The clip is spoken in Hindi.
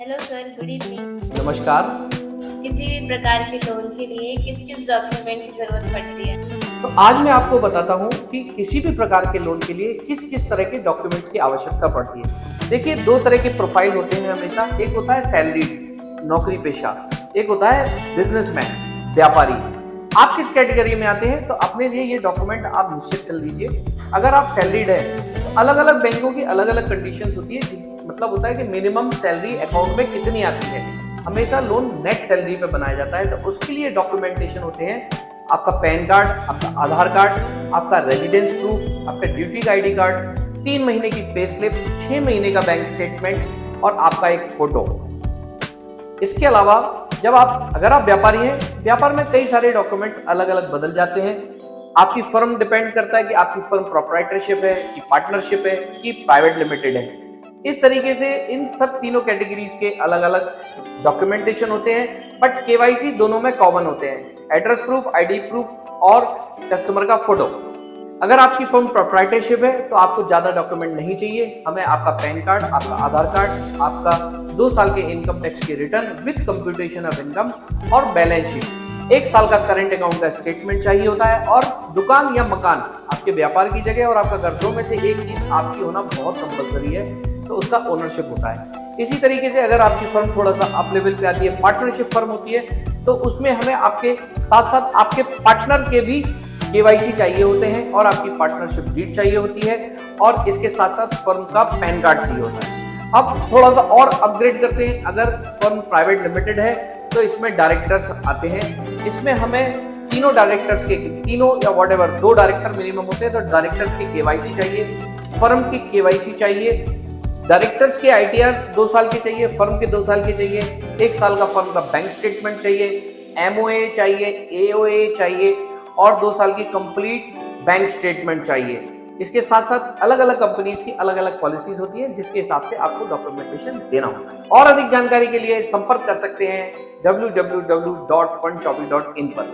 Hello sir, good evening. नमस्कार। किसी भी प्रकार के लोन के लिए किस किस डॉक्यूमेंट की जरूरत पड़ती है? तो आज मैं आपको बताता हूँ कि किसी भी प्रकार के लोन के लिए किस किस तरह के डॉक्यूमेंट्स की आवश्यकता पड़ती है। देखिए, दो तरह के प्रोफाइल होते हैं हमेशा। एक होता है सैलरीड, नौकरी पेशा। एक होता है बिजनेसमैन, व्यापारी। आप किस कैटेगरी में आते हैं तो अपने लिए ये डॉक्यूमेंट आप निश्चित कर लीजिए। अगर आप सैलरीड है तो अलग अलग बैंकों की अलग अलग कंडीशंस होती है। मतलब होता है कि मिनिमम सैलरी अकाउंट में कितनी आती है। हमेशा लोन नेट सैलरी पे बनाया जाता है, तो उसके लिए डॉक्यूमेंटेशन होते हैं आपका पैन कार्ड, आपका आधार कार्ड, आपका रेजिडेंस प्रूफ, आपका ड्यूटी का आईडी कार्ड, 3 महीने की पे स्लिप, 6 महीने का बैंक स्टेटमेंट और आपका एक फोटो। इसके अलावा अगर आप व्यापारी हैं, व्यापार में कई सारे डॉक्यूमेंट्स अलग अलग बदल जाते हैं। आपकी फर्म डिपेंड करता है कि आपकी फर्म प्रोप्राइटरशिप है कि पार्टनरशिप है कि प्राइवेट लिमिटेड है। इस तरीके से इन सब तीनों कैटेगरीज के अलग अलग डॉक्यूमेंटेशन होते हैं, बट केवाईसी दोनों में कॉमन होते हैं। एड्रेस प्रूफ, आईडी प्रूफ और कस्टमर का फोटो। अगर आपकी फर्म प्रोप्राइटरशिप है तो आपको ज्यादा डॉक्यूमेंट नहीं चाहिए। हमें आपका पैन कार्ड, आपका आधार कार्ड, आपका 2 साल के इनकम टैक्स की return with computation of income और बैलेंस शीट, 1 साल का करंट अकाउंट का स्टेटमेंट चाहिए होता है। और दुकान या मकान, आपके व्यापार की जगह और आपका घर, दो में से एक चीज आपकी होना बहुत कंपलसरी है, तो उसका ओनरशिप होता है। इसी तरीके से अगर आपकी फर्म थोड़ा सा अप लेवल पे आती है, पार्टनरशिप फर्म होती है, तो उसमें हमें आपके साथ साथ आपके पार्टनर के भी केवाईसी चाहिए होते हैं और आपकी पार्टनरशिप डीड चाहिए होती है, और इसके साथ साथ फर्म का पैन कार्ड चाहिए होता है। अब थोड़ा सा और अपग्रेड करते हैं। अगर फर्म प्राइवेट लिमिटेड है तो इसमें डायरेक्टर्स आते हैं। इसमें हमें तीनों डायरेक्टर्स के, तीनों या व्हाटएवर, 2 डायरेक्टर मिनिमम होते हैं, तो डायरेक्टर्स की केवाईसी चाहिए, फर्म की केवाईसी चाहिए। डायरेक्टर्स के आईटीआर 2 साल के चाहिए, फर्म के 2 साल के चाहिए, 1 साल का फर्म का बैंक स्टेटमेंट चाहिए, एमओए चाहिए, एओए चाहिए और 2 साल की कंप्लीट बैंक स्टेटमेंट चाहिए। इसके साथ साथ अलग अलग कंपनीज की अलग अलग पॉलिसीज होती है, जिसके हिसाब से आपको डॉक्यूमेंटेशन देना होता है। और अधिक जानकारी के लिए संपर्क कर सकते हैं www.fundchoppy.in पर।